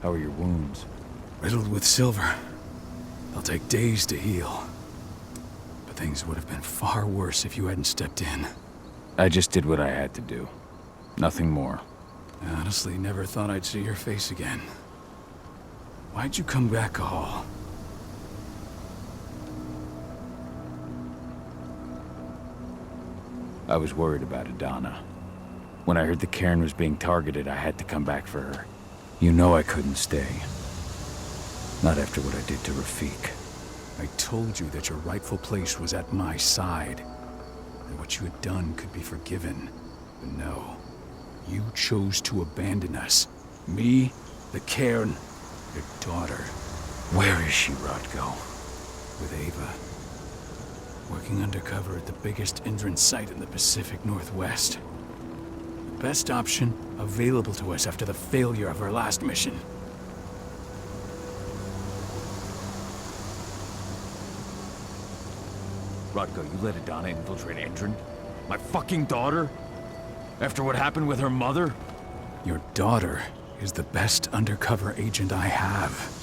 How are your wounds? Riddled with silver. They'll take days to heal. But things would have been far worse if you hadn't stepped in. I just did what I had to do. Nothing more. I honestly never thought I'd see your face again. Why'd you come back, Cahal? I was worried about Adana. When I heard the cairn was being targeted, I had to come back for her. You know I couldn't stay. Not after what I did to Rafik. I told you that your rightful place was at my side. And what you had done could be forgiven. But no. You chose to abandon us. Me, the cairn, your daughter. Where is she, Rodko? With Ava. Working undercover at the biggest Indran site in the Pacific Northwest. The best option available to us after the failure of our last mission. Rodko, you let Adana infiltrate Indran? My fucking daughter? After what happened with her mother? Your daughter is the best undercover agent I have.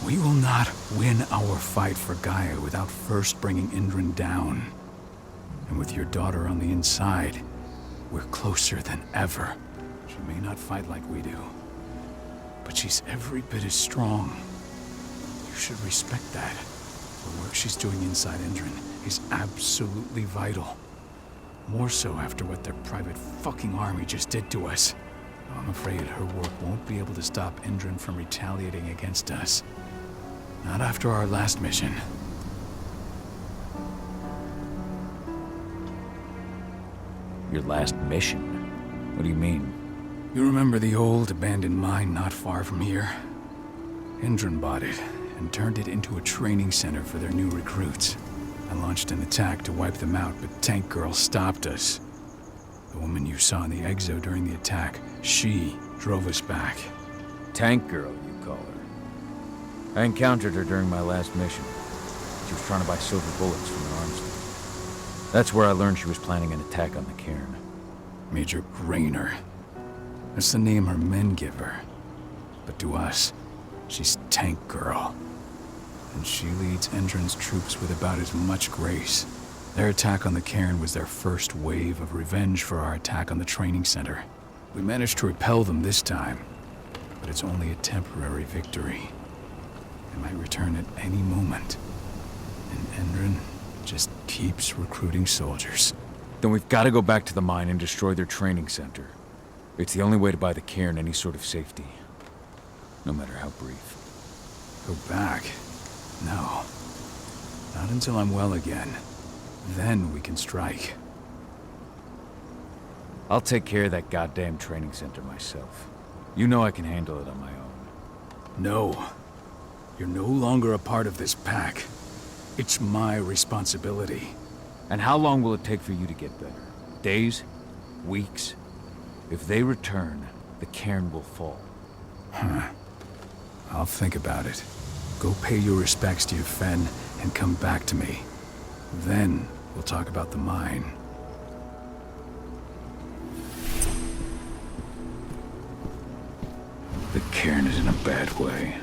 We will not win our fight for Gaia without first bringing Indran down. And with your daughter on the inside, we're closer than ever. She may not fight like we do, but she's every bit as strong. You should respect that. The work she's doing inside Indran is absolutely vital. More so after what their private fucking army just did to us. I'm afraid her work won't be able to stop Indran from retaliating against us. Not after our last mission. Your last mission? What do you mean? You remember the old abandoned mine not far from here? Indran bought it and turned it into a training center for their new recruits. I launched an attack to wipe them out, but Tank Girl stopped us. The woman you saw in the exo during the attack, she drove us back. Tank Girl, you call her. I encountered her during my last mission. She was trying to buy silver bullets from an arms dealer. That's where I learned she was planning an attack on the cairn. Major Grainer. That's the name her men give her. But to us, she's Tank Girl. And she leads Indran's troops with about as much grace. Their attack on the cairn was their first wave of revenge for our attack on the training center. We managed to repel them this time, but it's only a temporary victory. They might return at any moment. And Indran just keeps recruiting soldiers. Then we've got to go back to the mine and destroy their training center. It's the only way to buy the cairn any sort of safety. No matter how brief. Go back? No. Not until I'm well again. Then we can strike. I'll take care of that goddamn training center myself. You know I can handle it on my own. No. You're no longer a part of this pack. It's my responsibility. And how long will it take for you to get better? Days? Weeks? If they return, the cairn will fall. Huh. I'll think about it. Go pay your respects to your Fen and come back to me. Then we'll talk about the mine. The cairn is in a bad way.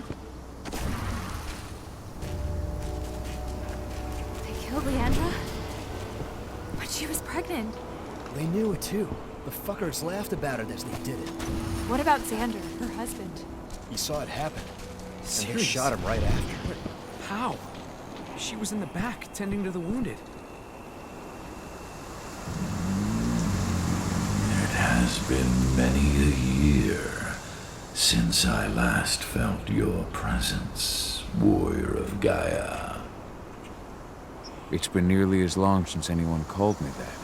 They killed Leandra? But she was pregnant. They knew it too. The fuckers laughed about it as they did it. What about Xander, her husband? He saw it happen. And they Serious? shot him right after. But how? She was in the back, tending to the wounded. It has been many a year since I last felt your presence, warrior of Gaia. It's been nearly as long since anyone called me that.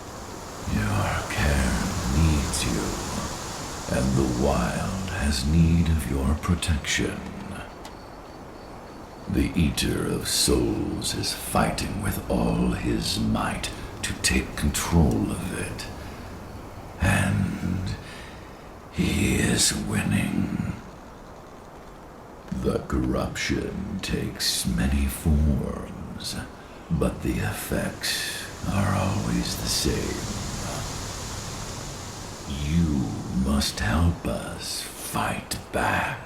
Your cairn needs you, and the wild has need of your protection. The Eater of Souls is fighting with all his might to take control of it. And he is winning. The corruption takes many forms, but the effects are always the same. You must help us fight back.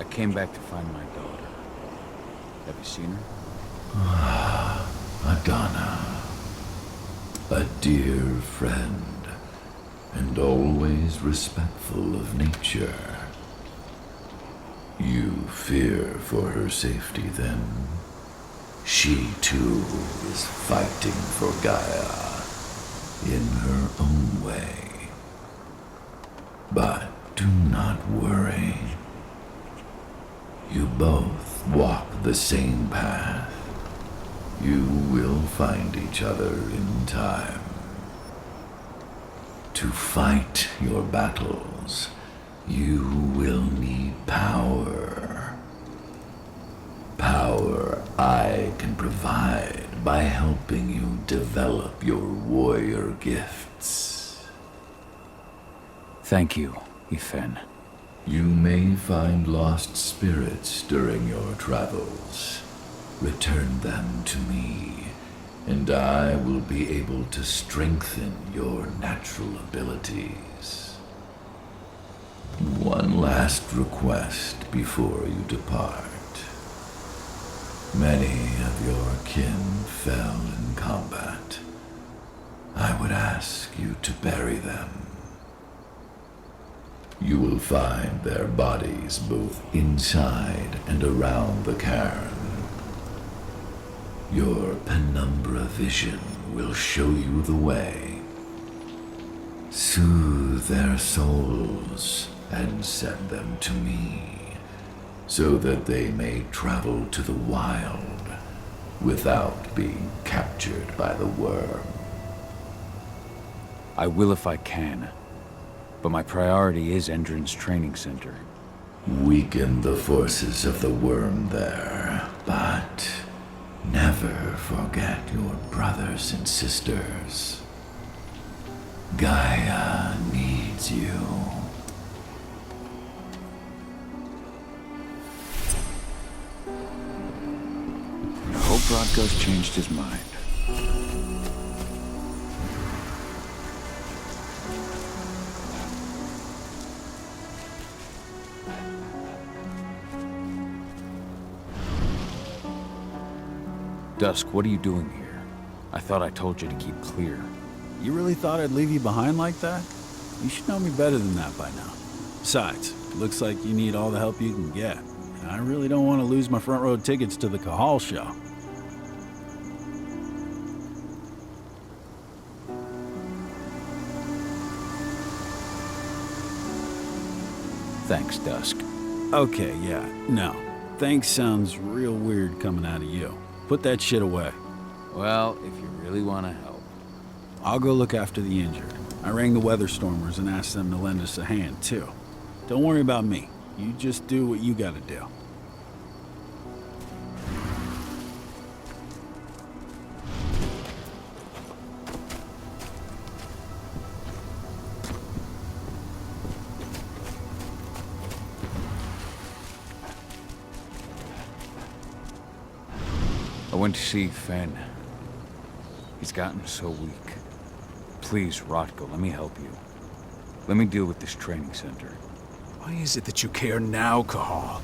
came back to find my daughter. Have you seen her? Adana, a dear friend, and always respectful of nature. You fear for her safety, then? She, too, is fighting for Gaia in her own way. But do not worry. You both walk the same path. You will find each other in time. To fight your battles, you will need power. Power I can provide by helping you develop your warrior gifts. Thank you, Ifen. You may find lost spirits during your travels. Return them to me, and I will be able to strengthen your natural abilities. One last request before you depart. Many of your kin fell in combat. I would ask you to bury them. You will find their bodies both inside and around the cairn. Your penumbra vision will show you the way. Soothe their souls and send them to me, so that they may travel to the wild without being captured by the worm. I will if I can, but my priority is Endron's training center. Weaken the forces of the worm there, but never forget your brothers and sisters. Gaia needs you. I hope Rodko's changed his mind. Dusk, what are you doing here? I thought I told you to keep clear. You really thought I'd leave you behind like that? You should know me better than that by now. Besides, looks like you need all the help you can get. And I really don't want to lose my front row tickets to the Cahal show. Thanks, Dusk. Okay, yeah, no. Thanks sounds real weird coming out of you. Put that shit away. Well, if you really want to help. I'll go look after the injured. I rang the Weatherstormers and asked them to lend us a hand, too. Don't worry about me. You just do what you gotta do. I went to see Fen. He's gotten so weak. Please, Rodko, let me help you. Let me deal with this training center. Why is it that you care now, Cahal?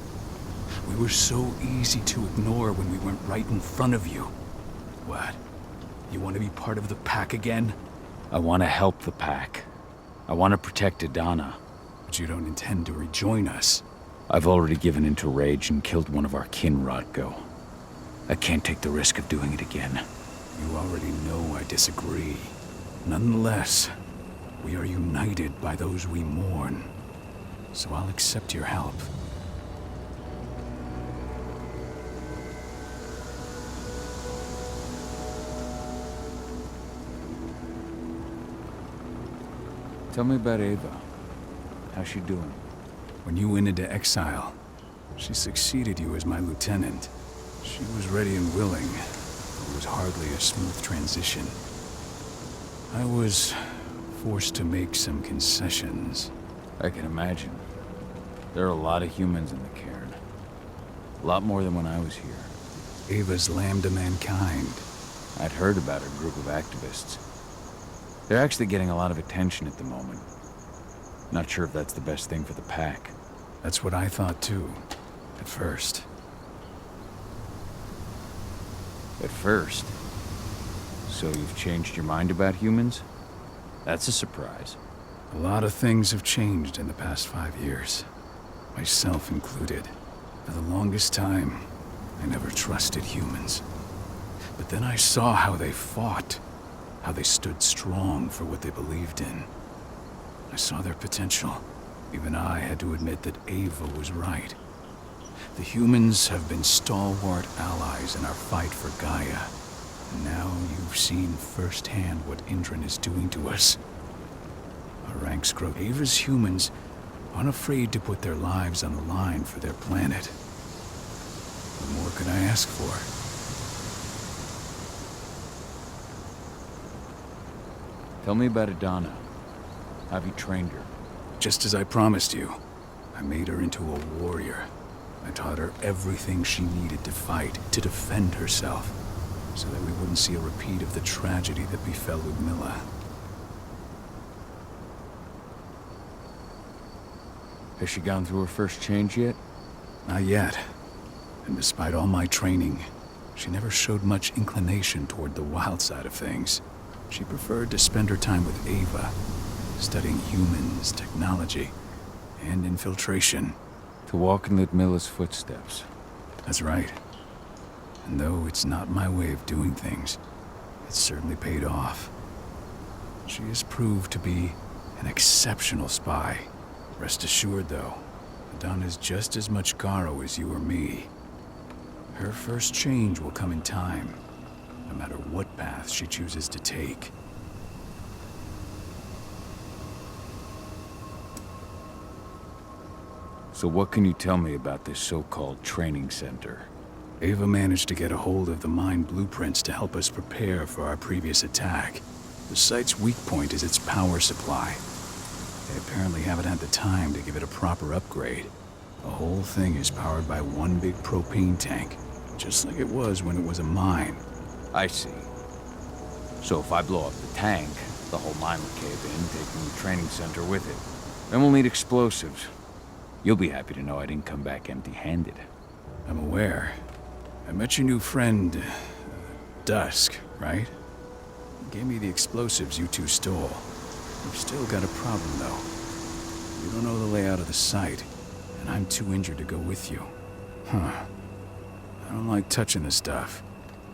We were so easy to ignore when we went right in front of you. What? You want to be part of the pack again? I want to help the pack. I want to protect Adana. But you don't intend to rejoin us. I've already given in to rage and killed one of our kin, Rodko. I can't take the risk of doing it again. You already know I disagree. Nonetheless, we are united by those we mourn. So I'll accept your help. Tell me about Ava. How's she doing? When you went into exile, she succeeded you as my lieutenant. She was ready and willing. It was hardly a smooth transition. I was forced to make some concessions. I can imagine. There are a lot of humans in the cairn. A lot more than when I was here. Ava's Lambda Mankind. I'd heard about her group of activists. They're actually getting a lot of attention at the moment. Not sure if that's the best thing for the pack. That's what I thought too. At first. At first. So you've changed your mind about humans? That's a surprise. A lot of things have changed in the past 5 years. Myself included. For the longest time, I never trusted humans. But then I saw how they fought. How they stood strong for what they believed in. I saw their potential. Even I had to admit that Ava was right. The humans have been stalwart allies in our fight for Gaia. And now you've seen firsthand what Indran is doing to us. Our ranks grow. Ava's humans aren't afraid to put their lives on the line for their planet. What more could I ask for? Tell me about Adana. Have you trained her? Just as I promised you, I made her into a warrior. I taught her everything she needed to fight, to defend herself, so that we wouldn't see a repeat of the tragedy that befell Ludmilla. Has she gone through her first change yet? Not yet. And despite all my training, she never showed much inclination toward the wild side of things. She preferred to spend her time with Ava, studying humans, technology, and infiltration. To walk in Ludmilla's footsteps. That's right. And though it's not my way of doing things, it's certainly paid off. She has proved to be an exceptional spy. Rest assured, though, Adana's just as much Garo as you or me. Her first change will come in time, no matter what path she chooses to take. So what can you tell me about this so-called training center? Ava managed to get a hold of the mine blueprints to help us prepare for our previous attack. The site's weak point is its power supply. They apparently haven't had the time to give it a proper upgrade. The whole thing is powered by one big propane tank, just like it was when it was a mine. I see. So if I blow up the tank, the whole mine will cave in, taking the training center with it. Then we'll need explosives. You'll be happy to know I didn't come back empty-handed. I'm aware. I met your new friend, Dusk, right? He gave me the explosives you two stole. We've still got a problem, though. You don't know the layout of the site, and I'm too injured to go with you. Huh. I don't like touching the stuff,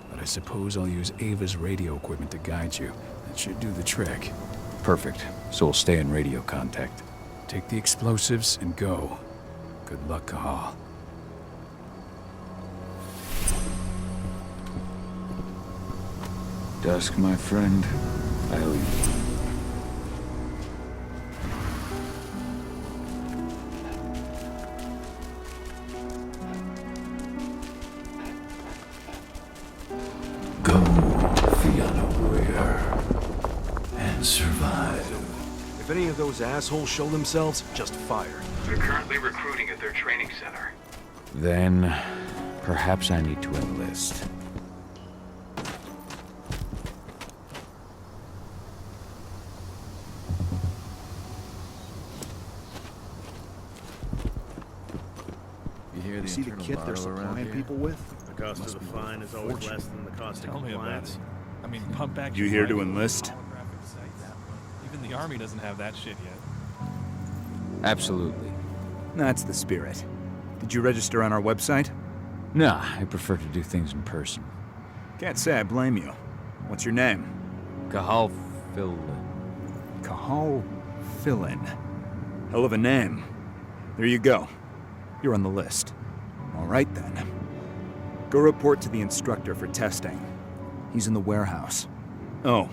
but I suppose I'll use Ava's radio equipment to guide you. That should do the trick. Perfect. So we'll stay in radio contact. Take the explosives and go. Good luck, Cahal. Dusk, my friend, I owe you. Go, Fianna Warrior, and survive. If any of those assholes show themselves, just fire. They're currently recruiting at their training center. Then, perhaps I need to enlist. You hear see the kit they're supplying people with? The cost of the fine is always less than the cost of Tell me about compliance. it. I mean, pump back. You here to enlist? Even the army doesn't have that shit yet. Absolutely. That's the spirit. Did you register on our website? Nah, I prefer to do things in person. Can't say I blame you. What's your name? Cahal Phil. Cahal Philin. Hell of a name. There you go. You're on the list. All right then. Go report to the instructor for testing. He's in the warehouse. Oh,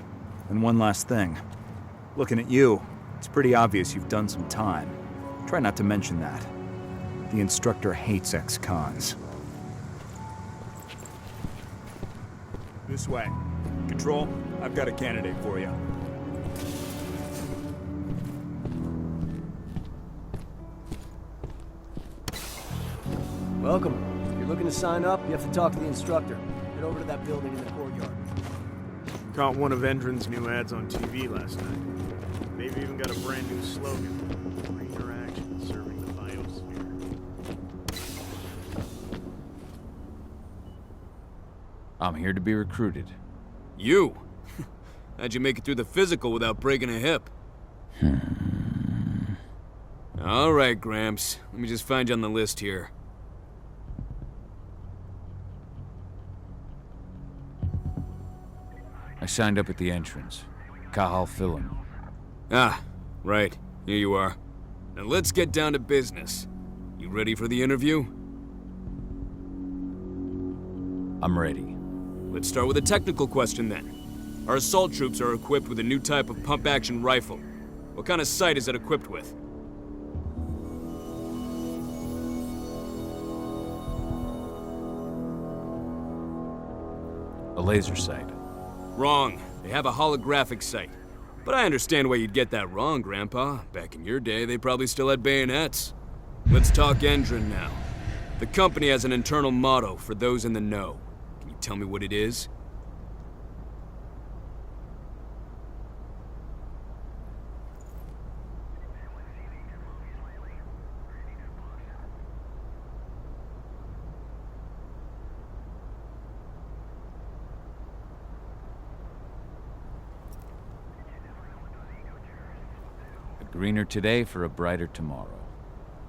and one last thing. Looking at you, it's pretty obvious you've done some time. Try not to mention that. The instructor hates ex-cons. This way. Control, I've got a candidate for you. Welcome. If you're looking to sign up, you have to talk to the instructor. Head over to that building in the courtyard. Caught one of Endron's new ads on TV last night. They've even got a brand new slogan. Greener action serving the biosphere. I'm here to be recruited. You? How'd you make it through the physical without breaking a hip? All right, Gramps. Let me just find you on the list here. I signed up at the entrance. Cahal Philin. Ah, right. Here you are. Now let's get down to business. You ready for the interview? I'm ready. Let's start with a technical question then. Our assault troops are equipped with a new type of pump-action rifle. What kind of sight is it equipped with? A laser sight. Wrong. They have a holographic sight. But I understand why you'd get that wrong, Grandpa. Back in your day, they probably still had bayonets. Let's talk Endron now. The company has an internal motto for those in the know. Can you tell me what it is? A greener today for a brighter tomorrow.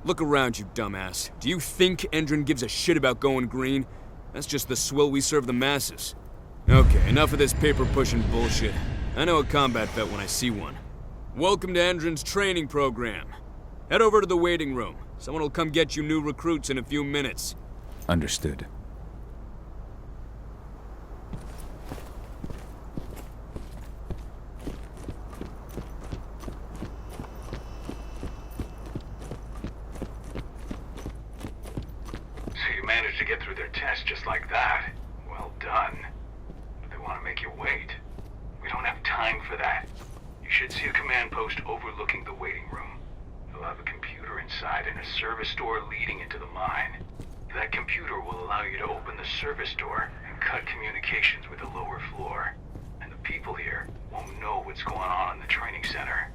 Look around, you dumbass. Do you think Endron gives a shit about going green? That's just the swill we serve the masses. Okay, enough of this paper-pushing bullshit. I know a combat vet when I see one. Welcome to Endron's training program. Head over to the waiting room. Someone will come get you new recruits in a few minutes. Understood. So you managed to get through their test just like that. Well done. But they want to make you wait. We don't have time for that. You should see a command post overlooking the waiting room. You'll have a computer inside and a service door leading into the mine. That computer will allow you to open the service door and cut communications with the lower floor. And the people here won't know what's going on in the training center.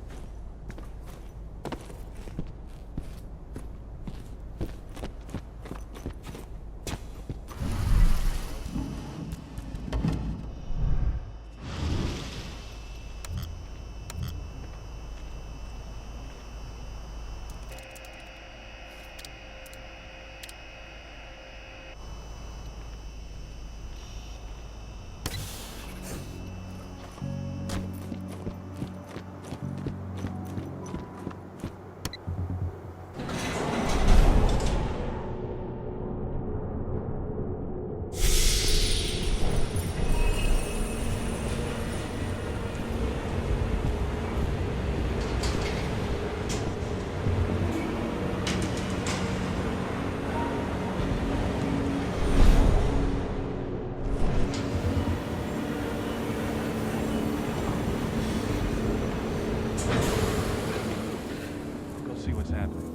Go see what's happening.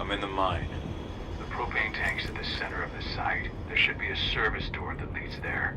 I'm in the mine. The propane tank's at the center of the site. There should be a service door that leads there.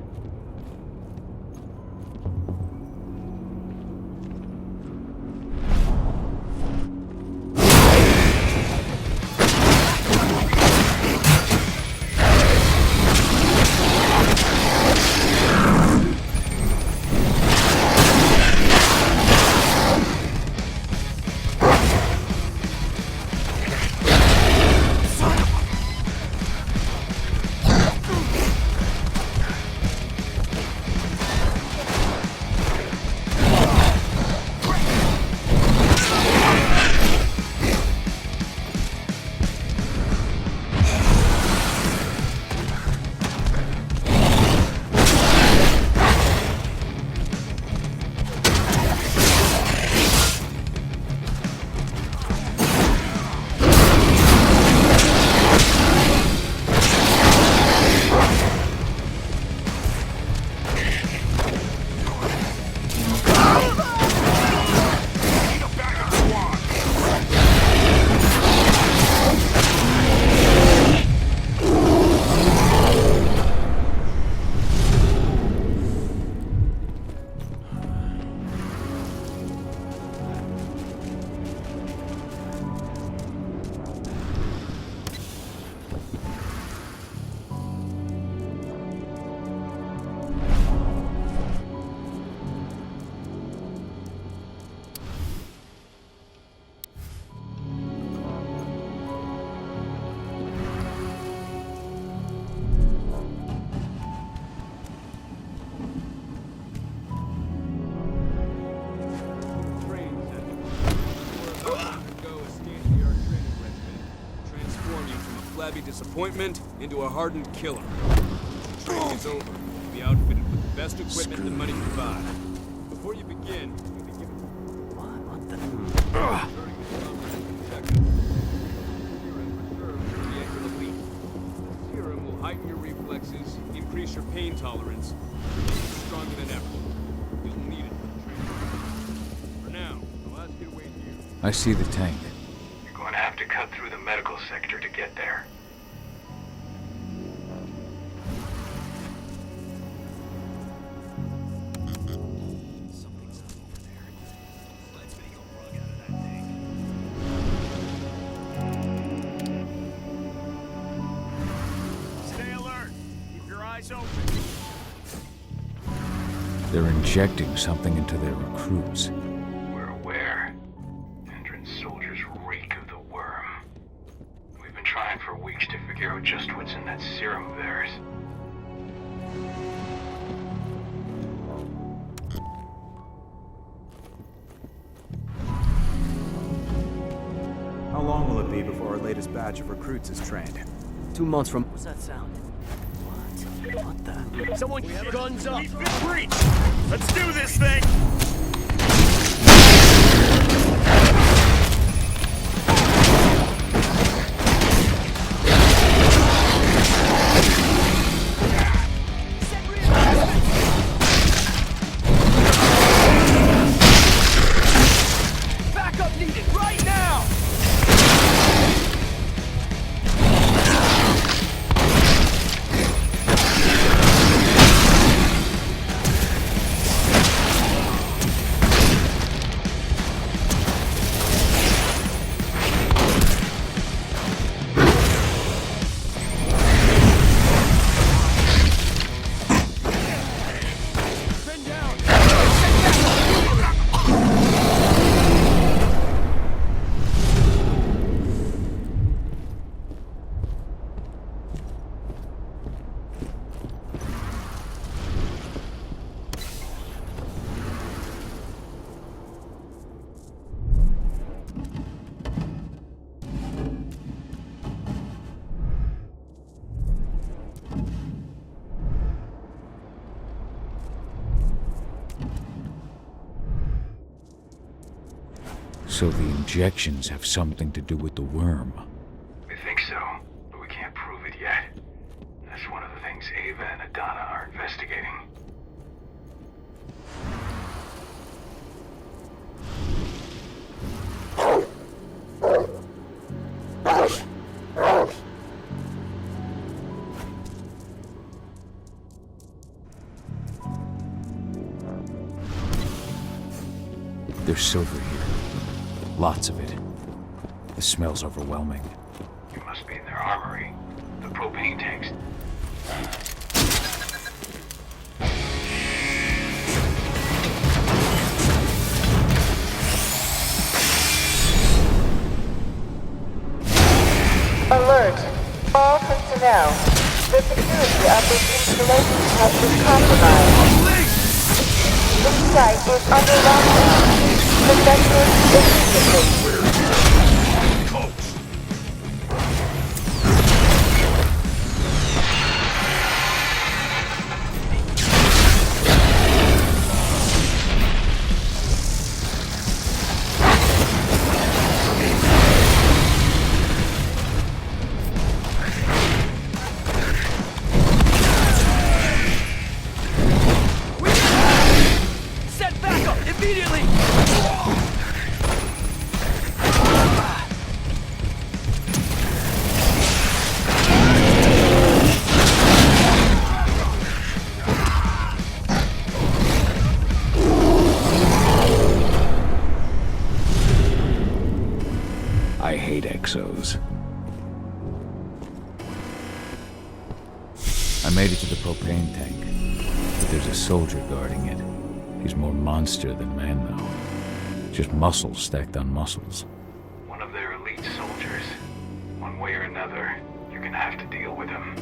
Disappointment into a hardened killer. The training is over. You'll be outfitted with the best equipment and money can buy. Before you begin, you'll be given... What the... During the comprehensive checkup, serum reserved for the extra elite. The serum will heighten your reflexes, increase your pain tolerance, and make you stronger than ever. You'll need it for the training. For now, I'll ask you to wait here. I see the tank. You're going to have to cut through the medical sector to get there. They're injecting something into their recruits. We're aware. Endron's soldiers reek of the worm. We've been trying for weeks to figure out just what's in that serum of theirs. How long will it be before our latest batch of recruits is trained? 2 months from... What's that sound? What the... Someone guns up! We've been breached! Let's do this thing! Backup needed right now! So the injections have something to do with the worm. We think so, but we can't prove it yet. That's one of the things Ava and Adana are investigating. There's silver here. Lots of it. The smell's overwhelming. You must be in their armory. The propane tanks. Alert! All personnel. The security of this installation has been compromised. This site is under lockdown. Defend it immediately. Set back up immediately! I hate exos. I made it to the propane tank, but there's a soldier guarding it. He's more monster than man, though. Just muscles stacked on muscles. One of their elite soldiers. One way or another, you're gonna have to deal with him.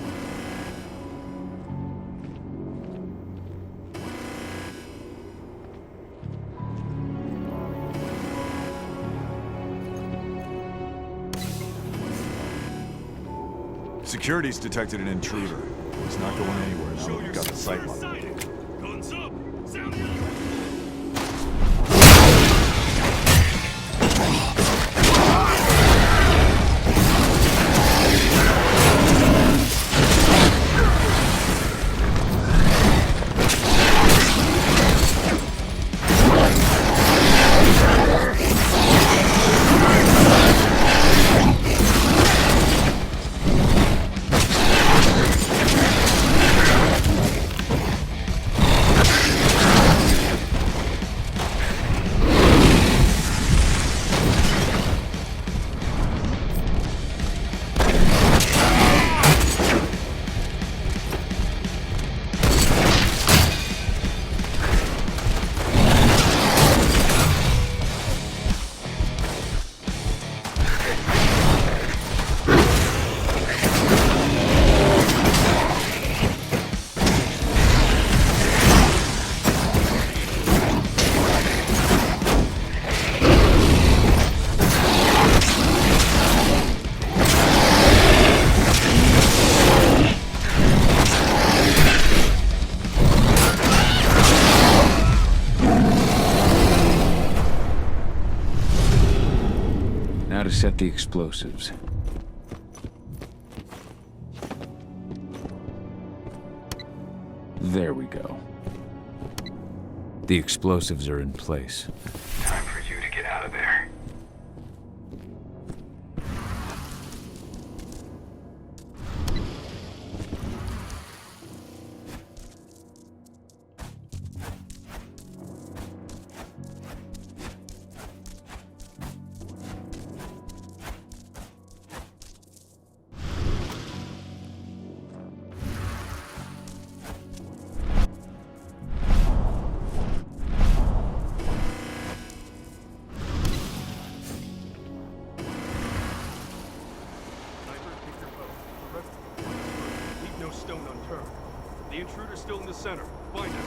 Security's detected an intruder. He's not going anywhere now that we've got the sight line. Guns up! Now to set the explosives. There we go. The explosives are in place. Time for you to get out of there. Stone unturned. The intruder's still in the center. Find him.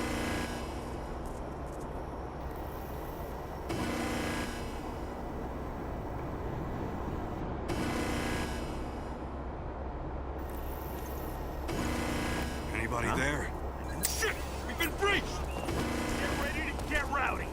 Anybody there? Shit! We've been breached! Get ready to get rowdy!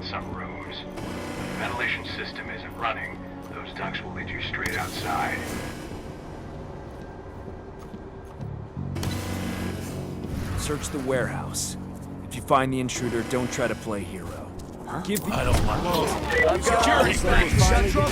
in some rooms. When the ventilation system isn't running, those ducts will lead you straight outside. Search the warehouse. If you find the intruder, don't try to play hero. Give me. I don't want Security! Central!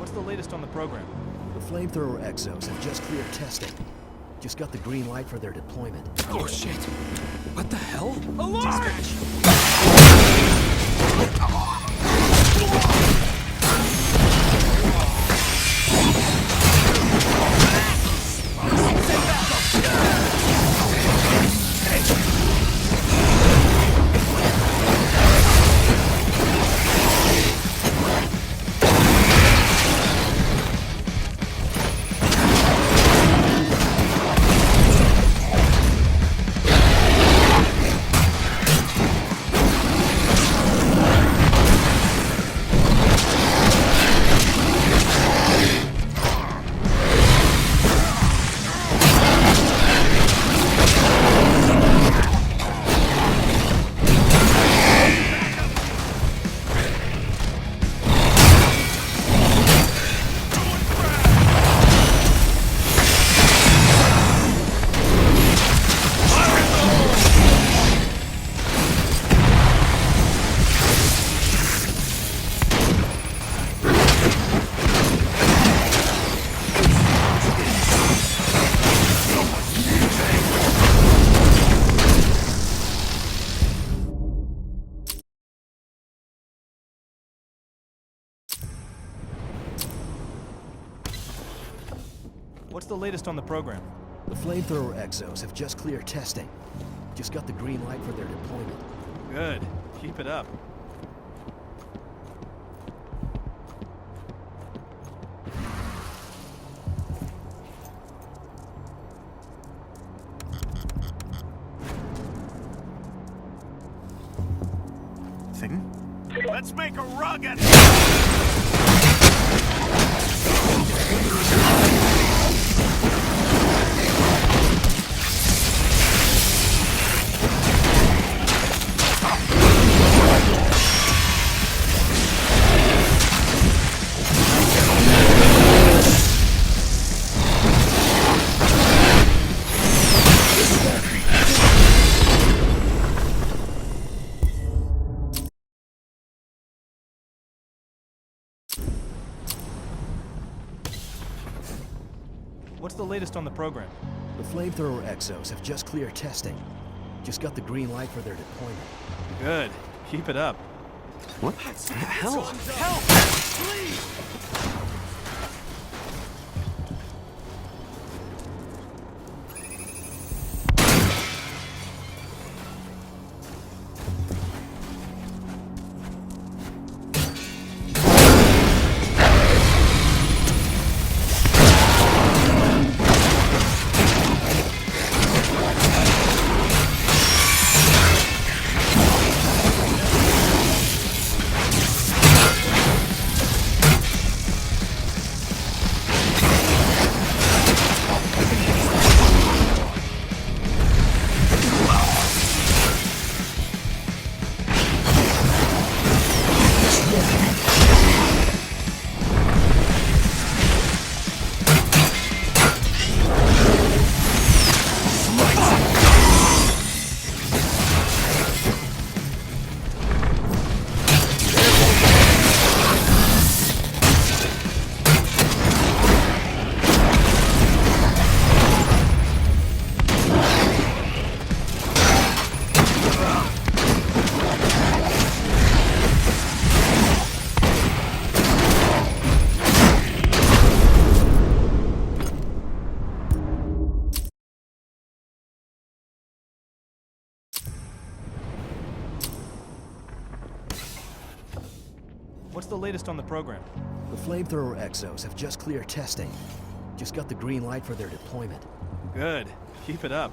What's the latest on the program? The flamethrower exos have just cleared testing. Just got the green light for their deployment. Oh shit! What the hell? What's the latest on the program? The flamethrower exos have just cleared testing. Just got the green light for their deployment. Good. Keep it up. Let's make a rug at What's the latest on the program? The flamethrower exos have just cleared testing. Just got the green light for their deployment. Good. Keep it up. What the hell? Help! Please! What's the latest on the program? The flamethrower exos have just cleared testing. Just got the green light for their deployment. Good. Keep it up.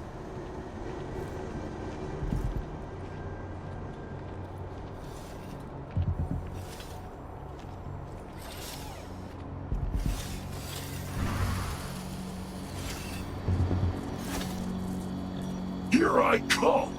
Here I come!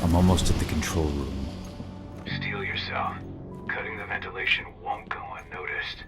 I'm almost at the control room. Steel yourself. Cutting the ventilation won't go unnoticed.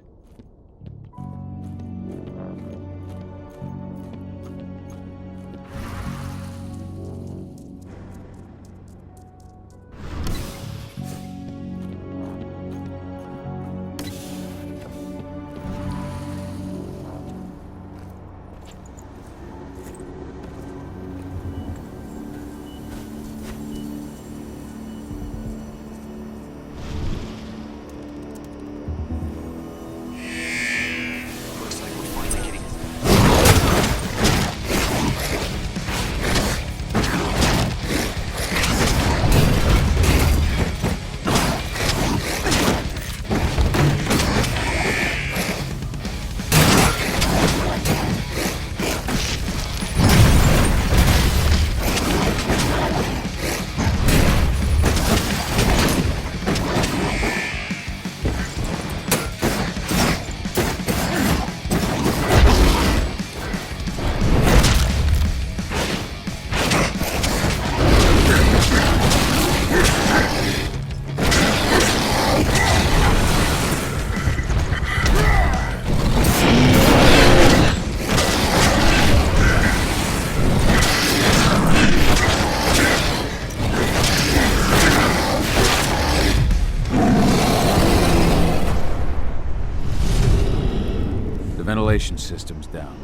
The ventilation system's down.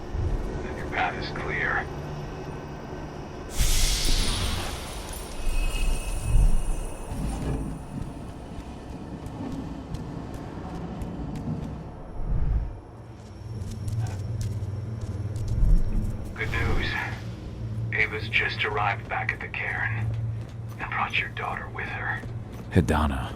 Then your path is clear. Good news. Ava's just arrived back at the cairn and brought your daughter with her. Hidana.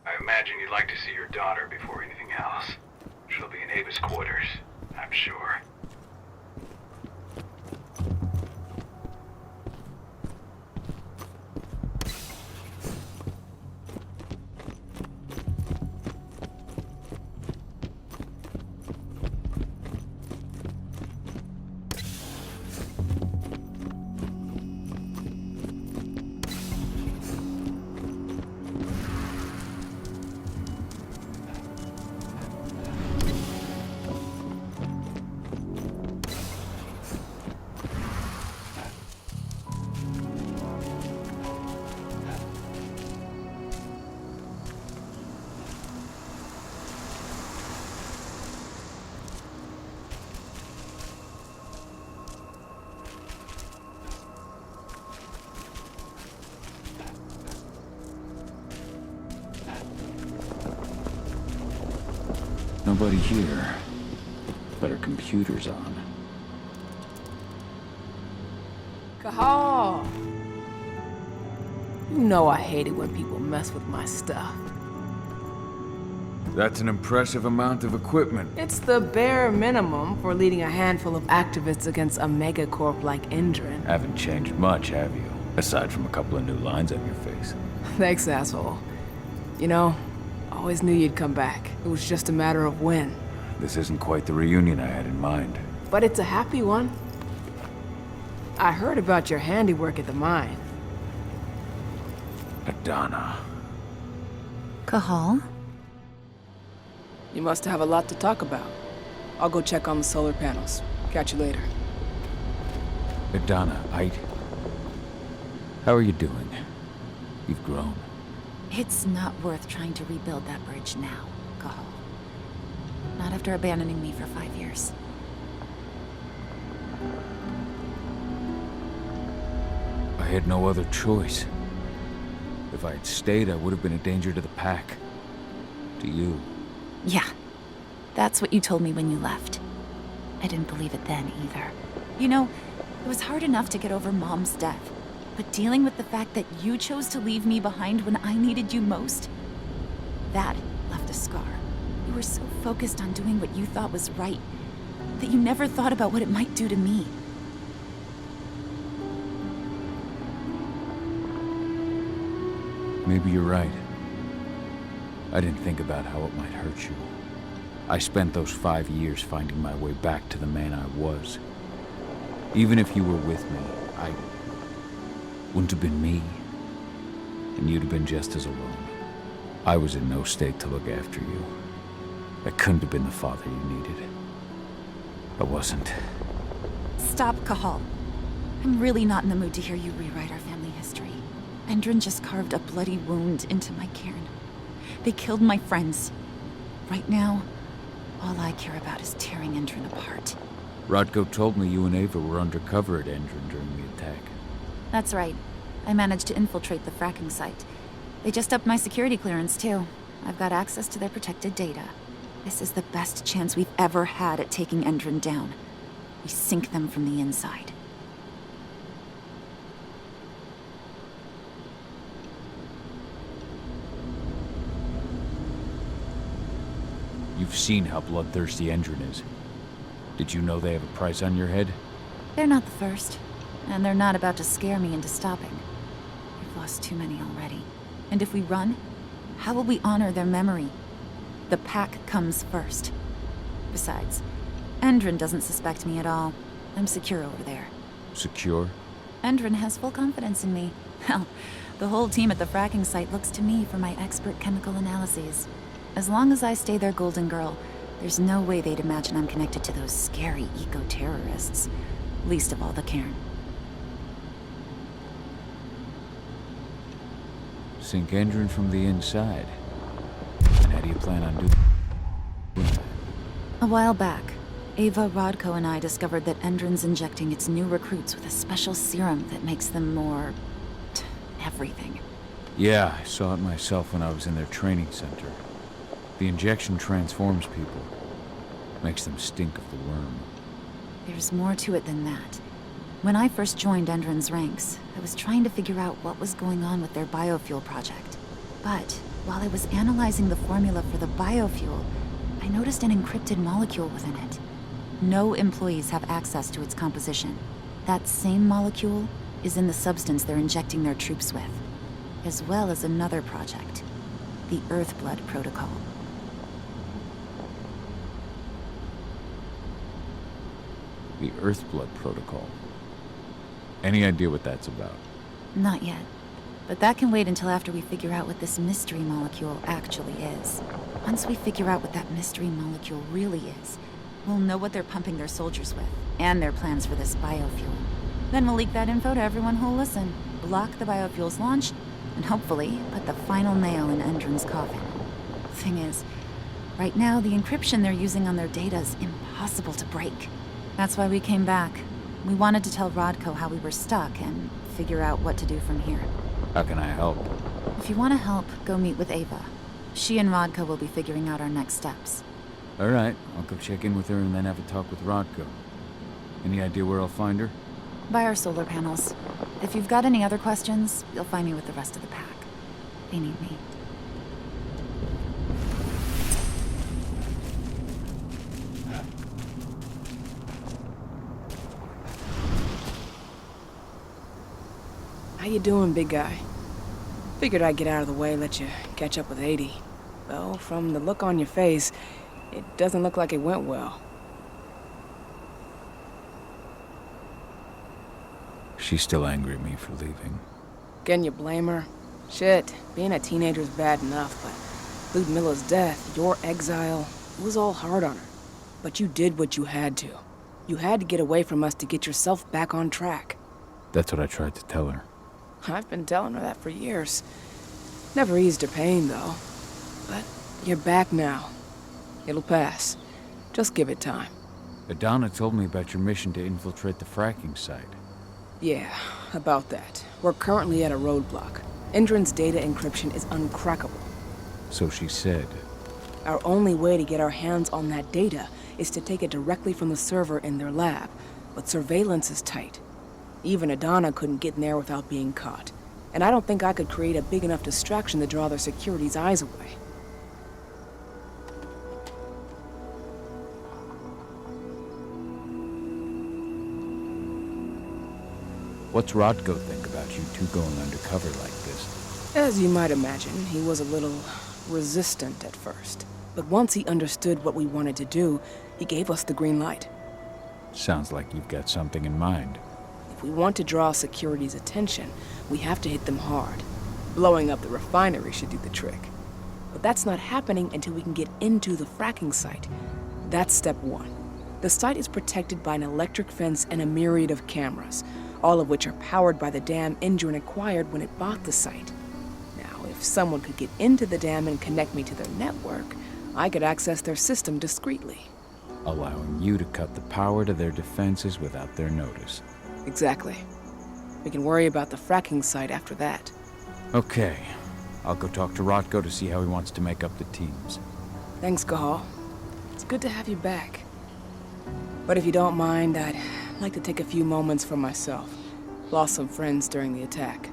I imagine you'd like to see your daughter before anything else. She'll be in Ava's quarters, I'm sure. Nobody here. But her computer's on. Cahal! You know I hate it when people mess with my stuff. That's an impressive amount of equipment. It's the bare minimum for leading a handful of activists against a megacorp like Endron. Haven't changed much, have you? Aside from a couple of new lines on your face. Thanks, asshole. You know, I always knew you'd come back. It was just a matter of when. This isn't quite the reunion I had in mind. But it's a happy one. I heard about your handiwork at the mine. Hidana. Cahal? You must have a lot to talk about. I'll go check on the solar panels. Catch you later. Hidana, how are you doing? You've grown. It's not worth trying to rebuild that bridge now, Cahal. Not after abandoning me for 5 years. I had no other choice. If I had stayed, I would have been a danger to the pack. To you. Yeah. That's what you told me when you left. I didn't believe it then, either. You know, it was hard enough to get over Mom's death. But dealing with the fact that you chose to leave me behind when I needed you most, that left a scar. You were so focused on doing what you thought was right, that you never thought about what it might do to me. Maybe you're right. I didn't think about how it might hurt you. I spent those 5 years finding my way back to the man I was. Even if you were with me, I wouldn't have been me. And you'd have been just as alone. I was in no state to look after you. I couldn't have been the father you needed. I wasn't. Stop, Cahal. I'm really not in the mood to hear you rewrite our family history. Endron just carved a bloody wound into my cairn. They killed my friends. Right now, all I care about is tearing Endron apart. Rodko told me you and Ava were undercover at Endron during the attack. That's right. I managed to infiltrate the fracking site. They just upped my security clearance, too. I've got access to their protected data. This is the best chance we've ever had at taking Endron down. We sink them from the inside. You've seen how bloodthirsty Endron is. Did you know they have a price on your head? They're not the first, and they're not about to scare me into stopping. We've lost too many already. And if we run, how will we honor their memory? The pack comes first. Besides, Endron doesn't suspect me at all. I'm secure over there. Secure? Endron has full confidence in me. Hell, the whole team at the fracking site looks to me for my expert chemical analyses. As long as I stay their golden girl, there's no way they'd imagine I'm connected to those scary eco-terrorists. Least of all the Cairn. Sink Endron from the inside. And how do you plan on doing that? A while back, Ava, Rodko, and I discovered that Endron's injecting its new recruits with a special serum that makes them more... everything. Yeah, I saw it myself when I was in their training center. The injection transforms people. Makes them stink of the worm. There's more to it than that. When I first joined Endron's ranks, I was trying to figure out what was going on with their biofuel project. But while I was analyzing the formula for the biofuel, I noticed an encrypted molecule within it. No employees have access to its composition. That same molecule is in the substance they're injecting their troops with, as well as another project, the Earthblood Protocol. The Earthblood Protocol. Any idea what that's about? Not yet. But that can wait until after we figure out what this mystery molecule actually is. Once we figure out what that mystery molecule really is, we'll know what they're pumping their soldiers with, and their plans for this biofuel. Then we'll leak that info to everyone who'll listen, block the biofuel's launch, and hopefully put the final nail in Endron's coffin. Thing is, right now the encryption they're using on their data is impossible to break. That's why we came back. We wanted to tell Rodko how we were stuck and figure out what to do from here. How can I help? If you want to help, go meet with Ava. She and Rodko will be figuring out our next steps. Alright, I'll go check in with her and then have a talk with Rodko. Any idea where I'll find her? By our solar panels. If you've got any other questions, you'll find me with the rest of the pack. They need me. How you doing, big guy? Figured I'd get out of the way, let you catch up with 80. Though, from the look on your face, it doesn't look like it went well. She's still angry at me for leaving. Can you blame her? Shit, being a teenager's bad enough, but Ludmilla's death, your exile, it was all hard on her. But you did what you had to. You had to get away from us to get yourself back on track. That's what I tried to tell her. I've been telling her that for years. Never eased her pain, though. But you're back now. It'll pass. Just give it time. Adana told me about your mission to infiltrate the fracking site. Yeah, about that. We're currently at a roadblock. Endron's data encryption is uncrackable. So she said. Our only way to get our hands on that data is to take it directly from the server in their lab. But surveillance is tight. Even Adana couldn't get in there without being caught. And I don't think I could create a big enough distraction to draw their security's eyes away. What's Rodko think about you two going undercover like this? As you might imagine, he was a little resistant at first. But once he understood what we wanted to do, he gave us the green light. Sounds like you've got something in mind. If we want to draw security's attention, we have to hit them hard. Blowing up the refinery should do the trick. But that's not happening until we can get into the fracking site. That's step one. The site is protected by an electric fence and a myriad of cameras, all of which are powered by the dam Endron acquired when it bought the site. Now, if someone could get into the dam and connect me to their network, I could access their system discreetly. Allowing you to cut the power to their defenses without their notice. Exactly. We can worry about the fracking site after that. Okay. I'll go talk to Rodko to see how he wants to make up the teams. Thanks, Cahal. It's good to have you back. But if you don't mind, I'd like to take a few moments for myself. Lost some friends during the attack.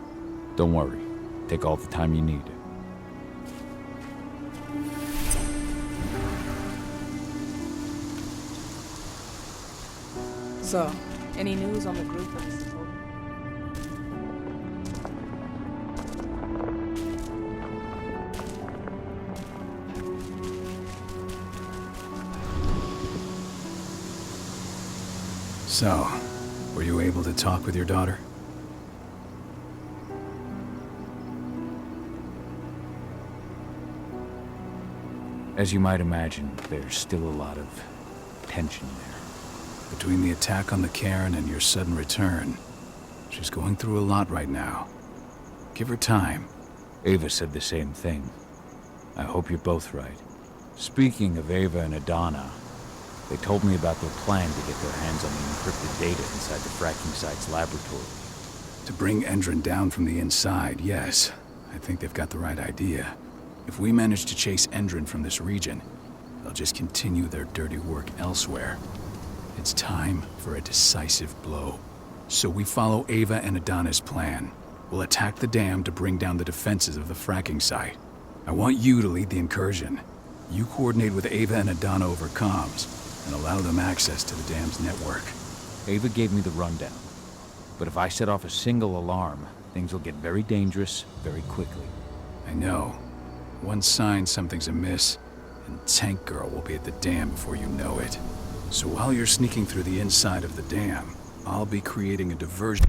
Don't worry. Take all the time you need. So, Any news on the group that was supposed? So, were you able to talk with your daughter? As you might imagine, there's still a lot of tension there. Between the attack on the Cairn and your sudden return, she's going through a lot right now. Give her time. Ava said the same thing. I hope you're both right. Speaking of Ava and Adana, they told me about their plan to get their hands on the encrypted data inside the fracking site's laboratory. To bring Endron down from the inside, yes. I think they've got the right idea. If we manage to chase Endron from this region, they'll just continue their dirty work elsewhere. It's time for a decisive blow. So we follow Ava and Adana's plan. We'll attack the dam to bring down the defenses of the fracking site. I want you to lead the incursion. You coordinate with Ava and Adana over comms, and allow them access to the dam's network. Ava gave me the rundown. But if I set off a single alarm, things will get very dangerous very quickly. I know. One sign something's amiss, and Tank Girl will be at the dam before you know it. So while you're sneaking through the inside of the dam, I'll be creating a diversion.